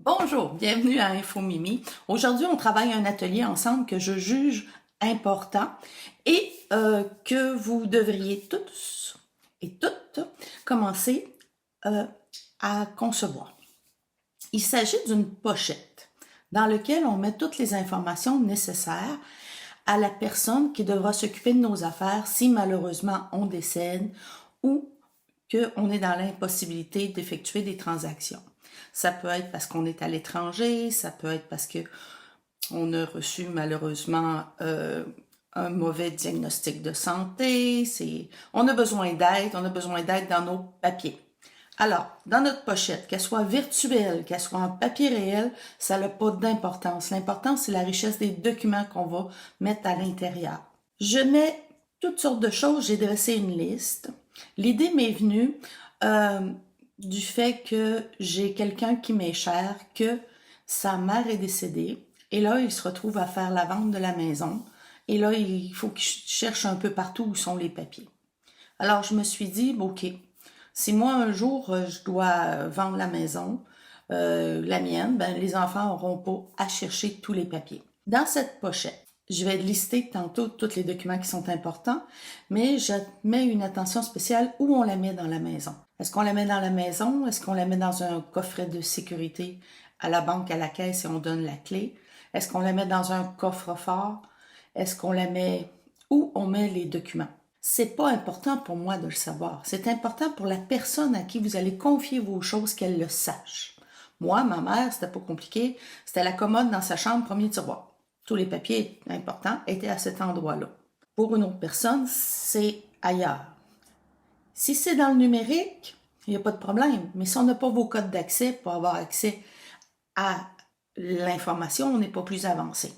Bonjour, bienvenue à Info Mimi. Aujourd'hui, on travaille un atelier ensemble que je juge important et que vous devriez tous et toutes commencer à concevoir. Il s'agit d'une pochette dans laquelle on met toutes les informations nécessaires à la personne qui devra s'occuper de nos affaires si malheureusement on décède ou qu'on est dans l'impossibilité d'effectuer des transactions. Ça peut être parce qu'on est à l'étranger, ça peut être parce que on a reçu malheureusement un mauvais diagnostic de santé. On a besoin d'aide dans nos papiers. Alors, dans notre pochette, qu'elle soit virtuelle, qu'elle soit en papier réel, ça n'a pas d'importance. L'important, c'est la richesse des documents qu'on va mettre à l'intérieur. Je mets toutes sortes de choses, j'ai dressé une liste. L'idée m'est venue du fait que j'ai quelqu'un qui m'est cher, que sa mère est décédée, et là, il se retrouve à faire la vente de la maison, et là, il faut qu'il cherche un peu partout où sont les papiers. Alors, je me suis dit, OK, si moi, un jour, je dois vendre la maison, la mienne, ben, les enfants n'auront pas à chercher tous les papiers. Dans cette pochette, je vais lister tantôt tous les documents qui sont importants, mais je mets une attention spéciale où on la met dans la maison. Est-ce qu'on la met dans la maison? Est-ce qu'on la met dans un coffret de sécurité à la banque, à la caisse et on donne la clé? Est-ce qu'on la met dans un coffre-fort? Est-ce qu'on la met où on met les documents? C'est pas important pour moi de le savoir. C'est important pour la personne à qui vous allez confier vos choses qu'elle le sache. Moi, ma mère, c'était pas compliqué. C'était la commode dans sa chambre, premier tiroir. Tous les papiers importants étaient à cet endroit-là. Pour une autre personne, c'est ailleurs. Si c'est dans le numérique, il n'y a pas de problème. Mais si on n'a pas vos codes d'accès pour avoir accès à l'information, on n'est pas plus avancé.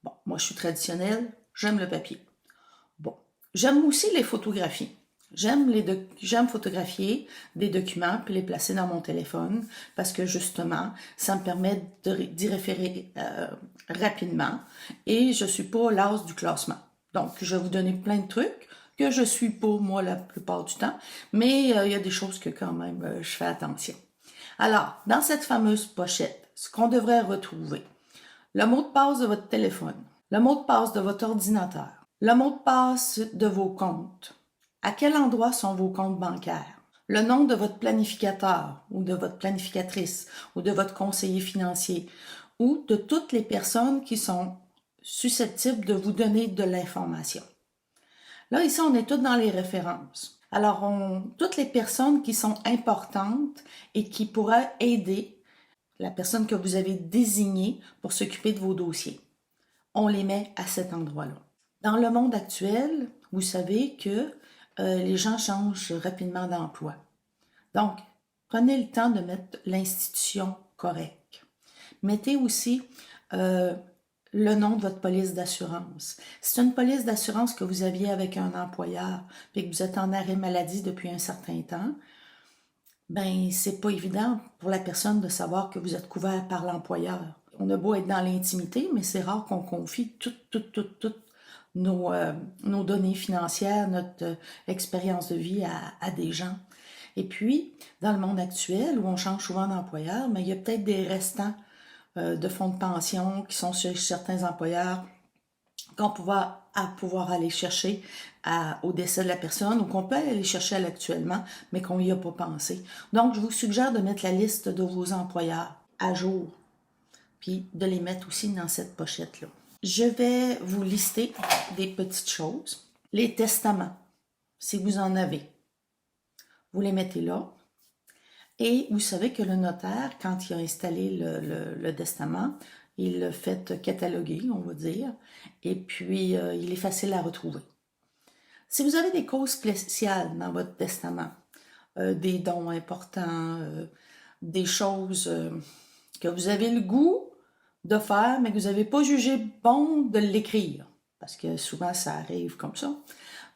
Bon, moi, je suis traditionnelle, j'aime le papier. Bon, j'aime aussi les photographies. J'aime photographier des documents puis les placer dans mon téléphone parce que justement, ça me permet d'y référer rapidement et je suis pas l'as du classement. Donc, je vais vous donner plein de trucs que je suis pas moi la plupart du temps, mais il y a des choses que quand même je fais attention. Alors, dans cette fameuse pochette, ce qu'on devrait retrouver, le mot de passe de votre téléphone, le mot de passe de votre ordinateur, le mot de passe de vos comptes. À quel endroit sont vos comptes bancaires? Le nom de votre planificateur ou de votre planificatrice ou de votre conseiller financier ou de toutes les personnes qui sont susceptibles de vous donner de l'information. Là, ici, on est tous dans les références. Alors, toutes les personnes qui sont importantes et qui pourraient aider la personne que vous avez désignée pour s'occuper de vos dossiers. On les met à cet endroit-là. Dans le monde actuel, vous savez que les gens changent rapidement d'emploi. Donc, prenez le temps de mettre l'institution correcte. Mettez aussi le nom de votre police d'assurance. Si c'est une police d'assurance que vous aviez avec un employeur et que vous êtes en arrêt maladie depuis un certain temps, ben c'est pas évident pour la personne de savoir que vous êtes couvert par l'employeur. On a beau être dans l'intimité, mais c'est rare qu'on confie toutes nos données financières, notre expérience de vie à des gens. Et puis, dans le monde actuel, où on change souvent d'employeur, mais il y a peut-être des restants de fonds de pension qui sont chez certains employeurs qu'on pouvoir aller chercher au décès de la personne ou qu'on peut aller chercher actuellement, mais qu'on n'y a pas pensé. Donc, je vous suggère de mettre la liste de vos employeurs à jour, puis de les mettre aussi dans cette pochette-là. Je vais vous lister des petites choses. Les testaments, si vous en avez, vous les mettez là. Et vous savez que le notaire, quand il a installé le testament, il le fait cataloguer, on va dire, et puis il est facile à retrouver. Si vous avez des causes spéciales dans votre testament, des dons importants, des choses que vous avez le goût de faire, mais que vous n'avez pas jugé bon de l'écrire, parce que souvent ça arrive comme ça,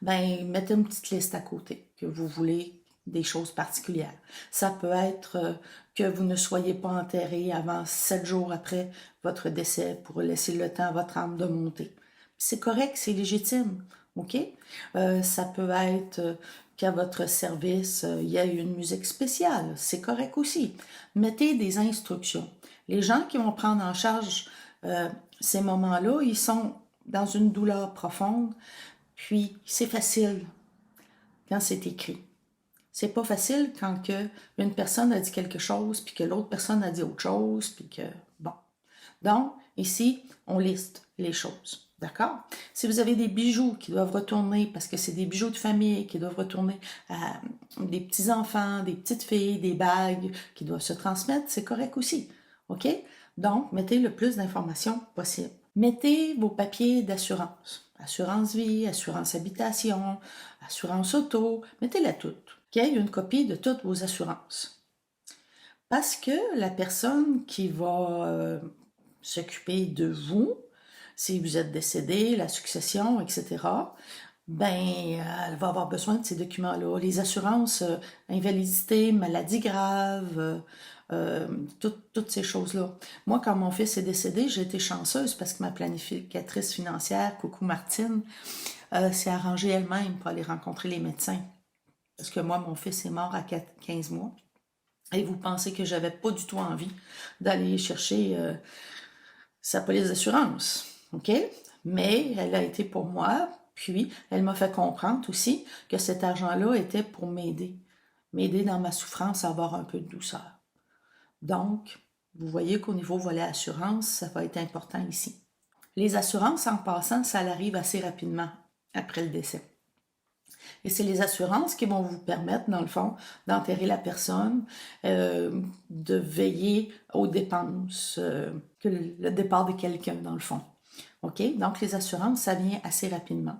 ben mettez une petite liste à côté que vous voulez des choses particulières. Ça peut être que vous ne soyez pas enterré avant 7 jours après votre décès pour laisser le temps à votre âme de monter. C'est correct, c'est légitime, ok? Ça peut être qu'à votre service, il y a une musique spéciale. C'est correct aussi. Mettez des instructions. Les gens qui vont prendre en charge ces moments-là, ils sont dans une douleur profonde, puis c'est facile quand c'est écrit. C'est pas facile quand que une personne a dit quelque chose, puis que l'autre personne a dit autre chose, puis que... Bon. Donc, ici, on liste les choses. D'accord? Si vous avez des bijoux qui doivent retourner, parce que c'est des bijoux de famille qui doivent retourner à des petits-enfants, des petites filles, des bagues qui doivent se transmettre, c'est correct aussi. OK? Donc, mettez le plus d'informations possible. Mettez vos papiers d'assurance. Assurance vie, assurance habitation, assurance auto, mettez-la toutes. OK? Une copie de toutes vos assurances. Parce que la personne qui va s'occuper de vous, si vous êtes décédé, la succession, etc., ben, elle va avoir besoin de ces documents-là. Les assurances, invalidité, maladie grave, toutes ces choses-là. Moi, quand mon fils est décédé, j'ai été chanceuse parce que ma planificatrice financière, coucou Martine, s'est arrangée elle-même pour aller rencontrer les médecins. Parce que moi, mon fils est mort à 15 mois. Et vous pensez que j'avais pas du tout envie d'aller chercher sa police d'assurance, OK? Mais elle a été pour moi, puis elle m'a fait comprendre aussi que cet argent-là était pour m'aider dans ma souffrance à avoir un peu de douceur. Donc, vous voyez qu'au niveau volet assurance, ça va être important ici. Les assurances, en passant, ça arrive assez rapidement après le décès. Et c'est les assurances qui vont vous permettre, dans le fond, d'enterrer la personne, de veiller aux dépenses, que le départ de quelqu'un, dans le fond. OK? Donc, les assurances, ça vient assez rapidement.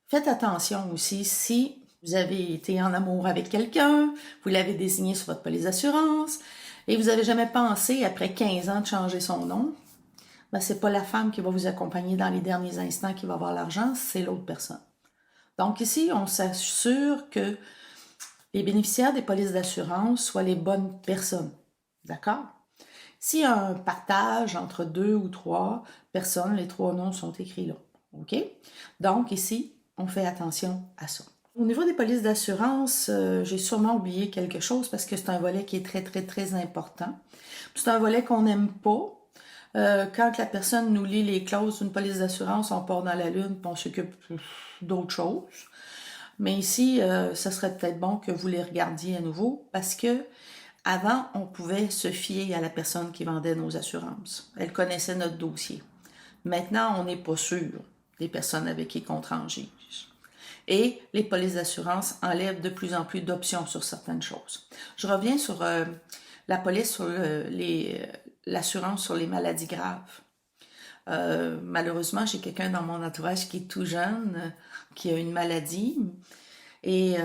Faites attention aussi si vous avez été en amour avec quelqu'un, vous l'avez désigné sur votre police d'assurance, et vous n'avez jamais pensé, après 15 ans, de changer son nom, ben, c'est pas la femme qui va vous accompagner dans les derniers instants qui va avoir l'argent, c'est l'autre personne. Donc ici, on s'assure que les bénéficiaires des polices d'assurance soient les bonnes personnes. D'accord? S'il y a un partage entre 2 ou 3 personnes, les 3 noms sont écrits là. OK? Donc ici, on fait attention à ça. Au niveau des polices d'assurance, j'ai sûrement oublié quelque chose parce que c'est un volet qui est très, très, très important. C'est un volet qu'on n'aime pas. Quand la personne nous lit les clauses d'une police d'assurance, on part dans la lune et on s'occupe d'autres choses. Mais ici, ça serait peut-être bon que vous les regardiez à nouveau parce que avant, on pouvait se fier à la personne qui vendait nos assurances. Elle connaissait notre dossier. Maintenant, on n'est pas sûr des personnes avec qui on transige. Et les polices d'assurance enlèvent de plus en plus d'options sur certaines choses. Je reviens sur la police sur l'assurance sur les maladies graves. Malheureusement, j'ai quelqu'un dans mon entourage qui est tout jeune, qui a une maladie. Et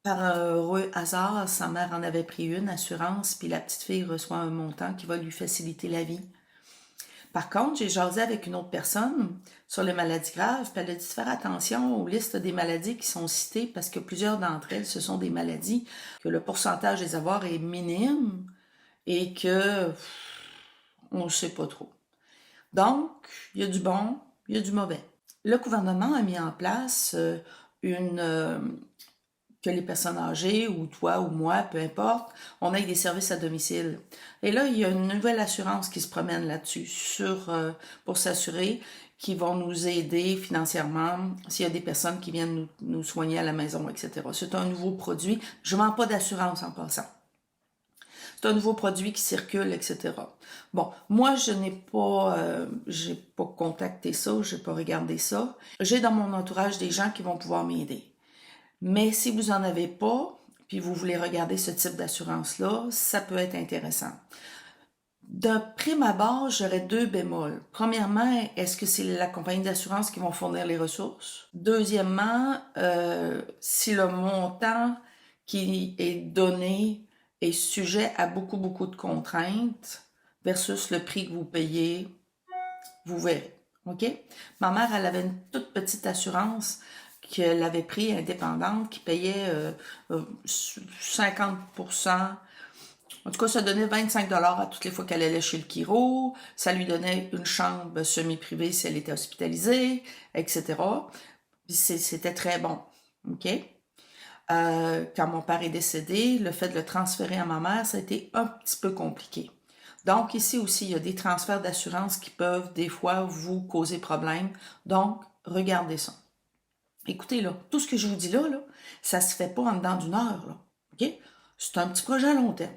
par un heureux hasard, sa mère en avait pris une assurance, puis la petite fille reçoit un montant qui va lui faciliter la vie. Par contre, j'ai jasé avec une autre personne sur les maladies graves, puis elle a dit de faire attention aux listes des maladies qui sont citées parce que plusieurs d'entre elles, ce sont des maladies que le pourcentage des avoirs est minime et que on ne sait pas trop. Donc, il y a du bon, il y a du mauvais. Le gouvernement a mis en place que les personnes âgées, ou toi ou moi, peu importe, on ait des services à domicile. Et là, il y a une nouvelle assurance qui se promène là-dessus, pour s'assurer qu'ils vont nous aider financièrement s'il y a des personnes qui viennent nous soigner à la maison, etc. C'est un nouveau produit. Je ne vends pas d'assurance en passant. C'est un nouveau produit qui circule, etc. Bon, moi, j'ai pas contacté ça, j'ai pas regardé ça. J'ai dans mon entourage des gens qui vont pouvoir m'aider. Mais si vous en avez pas, puis vous voulez regarder ce type d'assurance-là, ça peut être intéressant. De prime abord, j'aurais 2 bémols. Premièrement, est-ce que c'est la compagnie d'assurance qui vont fournir les ressources? Deuxièmement, si le montant qui est donné est sujet à beaucoup, beaucoup de contraintes versus le prix que vous payez, vous verrez. OK? Ma mère, elle avait une toute petite assurance qu'elle avait pris indépendante qui payait 50%. En tout cas, ça donnait 25 $ à toutes les fois qu'elle allait chez le chiro. Ça lui donnait une chambre semi-privée si elle était hospitalisée, etc. Puis c'était très bon. OK? Quand mon père est décédé, le fait de le transférer à ma mère, ça a été un petit peu compliqué. Donc, ici aussi, il y a des transferts d'assurance qui peuvent des fois vous causer problème. Donc, regardez ça. Écoutez, là, tout ce que je vous dis là, ça se fait pas en dedans d'une heure, là. OK? C'est un petit projet à long terme.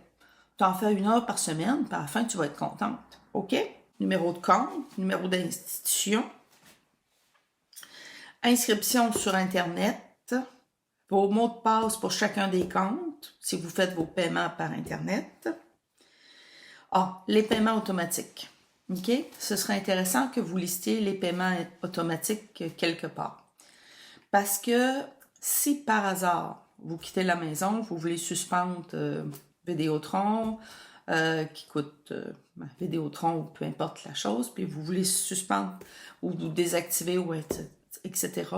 Tu en fais 1 heure par semaine, puis à la fin, tu vas être contente. OK? Numéro de compte, numéro d'institution, inscription sur Internet, vos mots de passe pour chacun des comptes, si vous faites vos paiements par Internet. Ah, les paiements automatiques. OK? Ce serait intéressant que vous listiez les paiements automatiques quelque part. Parce que si par hasard, vous quittez la maison, vous voulez suspendre Vidéotron, qui coûte Vidéotron ou peu importe la chose, puis vous voulez suspendre ou vous désactiver ou etc.,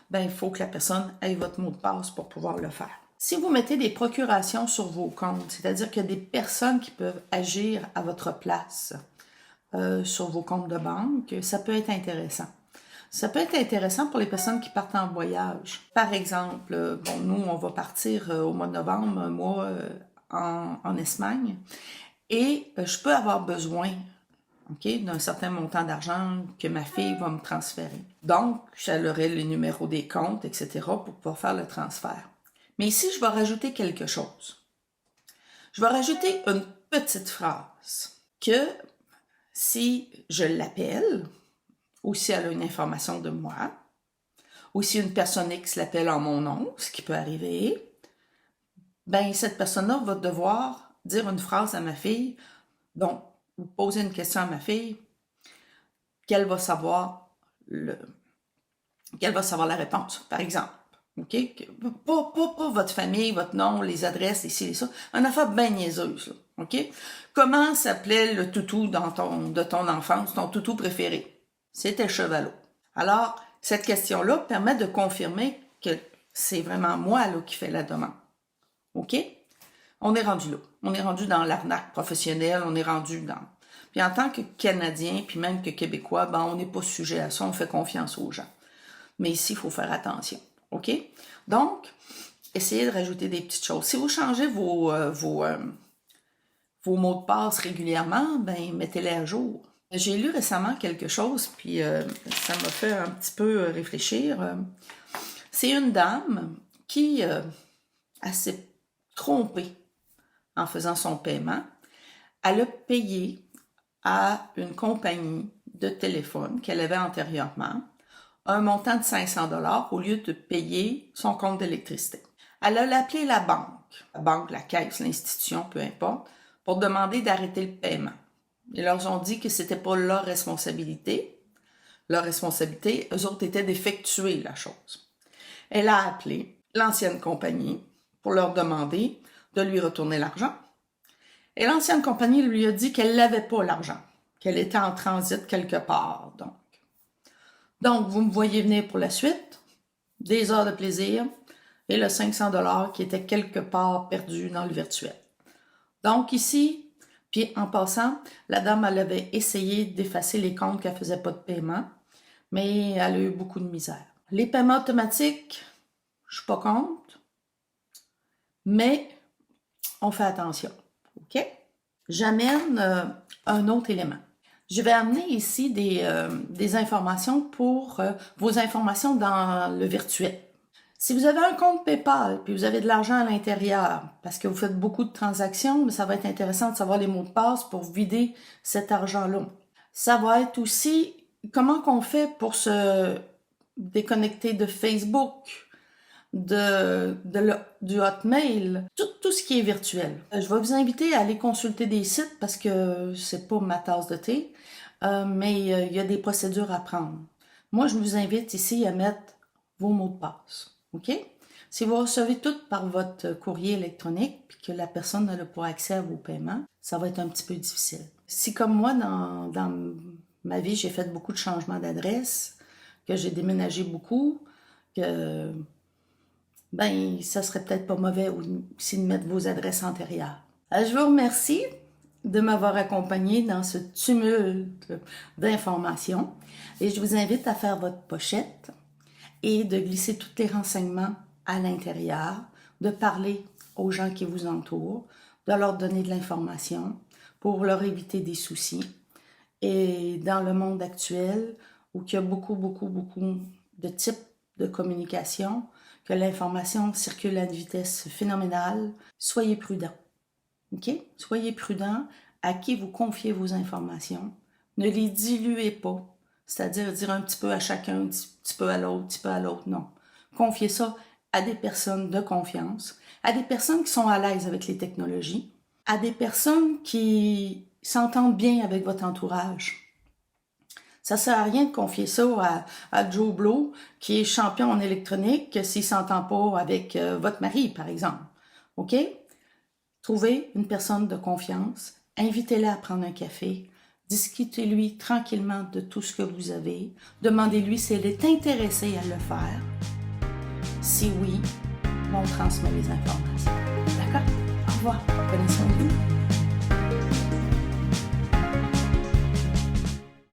ben il faut que la personne ait votre mot de passe pour pouvoir le faire. Si vous mettez des procurations sur vos comptes, c'est-à-dire qu'il y a des personnes qui peuvent agir à votre place sur vos comptes de banque, ça peut être intéressant. Ça peut être intéressant pour les personnes qui partent en voyage. Par exemple, bon, nous, on va partir au mois de novembre, un mois en Espagne, et je peux avoir besoin d'un certain montant d'argent que ma fille va me transférer. Donc, j'aurai les numéros des comptes, etc., pour pouvoir faire le transfert. Mais ici, je vais rajouter quelque chose. Je vais rajouter une petite phrase que si je l'appelle, ou si elle a une information de moi, ou si une personne X l'appelle en mon nom, ce qui peut arriver, ben cette personne-là va devoir dire une phrase à ma fille, donc, vous posez une question à ma fille, qu'elle va savoir la réponse, par exemple. OK? Pas votre famille, votre nom, les adresses, ici et ça. Une affaire bien niaiseuse, là. OK? Comment s'appelait le toutou de ton enfance, ton toutou préféré? C'était Chevalot. Alors, cette question-là permet de confirmer que c'est vraiment moi là, qui fais la demande. OK? On est rendu là. On est rendu dans l'arnaque professionnelle, on est rendu dans... Puis en tant que Canadien, puis même que Québécois, ben on n'est pas sujet à ça, on fait confiance aux gens. Mais ici, il faut faire attention. OK? Donc, essayez de rajouter des petites choses. Si vous changez vos mots de passe régulièrement, ben mettez-les à jour. J'ai lu récemment quelque chose, puis ça m'a fait un petit peu réfléchir. C'est une dame qui s'est trompée en faisant son paiement. Elle a payé à une compagnie de téléphone qu'elle avait antérieurement un montant de 500 $ au lieu de payer son compte d'électricité. Elle a appelé la banque, la caisse, l'institution, peu importe, pour demander d'arrêter le paiement. Ils leur ont dit que c'était pas leur responsabilité. Leur responsabilité, eux autres, était d'effectuer la chose. Elle a appelé l'ancienne compagnie pour leur demander de lui retourner l'argent. Et l'ancienne compagnie lui a dit qu'elle n'avait pas l'argent, qu'elle était en transit quelque part, Donc, vous me voyez venir pour la suite, des heures de plaisir et le 500 $ qui était quelque part perdu dans le virtuel. Donc ici, puis en passant, la dame, elle avait essayé d'effacer les comptes qu'elle faisait pas de paiement, mais elle a eu beaucoup de misère. Les paiements automatiques, je suis pas contre, mais on fait attention. OK? J'amène un autre élément. Je vais amener ici des informations pour vos informations dans le virtuel. Si vous avez un compte PayPal, puis vous avez de l'argent à l'intérieur, parce que vous faites beaucoup de transactions, mais ça va être intéressant de savoir les mots de passe pour vider cet argent-là. Ça va être aussi comment qu'on fait pour se déconnecter de Facebook, du Hotmail, tout ce qui est virtuel. Je vais vous inviter à aller consulter des sites parce que c'est pas ma tasse de thé, mais il y a des procédures à prendre. Moi, je vous invite ici à mettre vos mots de passe. OK? Si vous recevez tout par votre courrier électronique puis que la personne n'a pas accès à vos paiements, ça va être un petit peu difficile. Si comme moi, dans ma vie, j'ai fait beaucoup de changements d'adresse, que j'ai déménagé beaucoup, que ben ça serait peut-être pas mauvais aussi de mettre vos adresses antérieures. Je vous remercie de m'avoir accompagné dans ce tumulte d'informations et je vous invite à faire votre pochette et de glisser tous les renseignements à l'intérieur de parler aux gens qui vous entourent, de leur donner de l'information pour leur éviter des soucis. Et dans le monde actuel, où il y a beaucoup de types de communication, que l'information circule à une vitesse phénoménale, soyez prudents. OK? Soyez prudents à qui vous confiez vos informations. Ne les diluez pas. C'est-à-dire dire un petit peu à chacun, un petit peu à l'autre, un petit peu à l'autre. Non. Confiez ça à des personnes de confiance, à des personnes qui sont à l'aise avec les technologies, à des personnes qui s'entendent bien avec votre entourage. Ça ne sert à rien de confier ça à Joe Blow, qui est champion en électronique, s'il ne s'entend pas avec votre mari, par exemple. OK? Trouvez une personne de confiance, invitez-la à prendre un café, discutez-lui tranquillement de tout ce que vous avez, demandez-lui si elle est intéressée à le faire. Si oui, on transmet les informations. D'accord? Au revoir. Prenez soin de vous.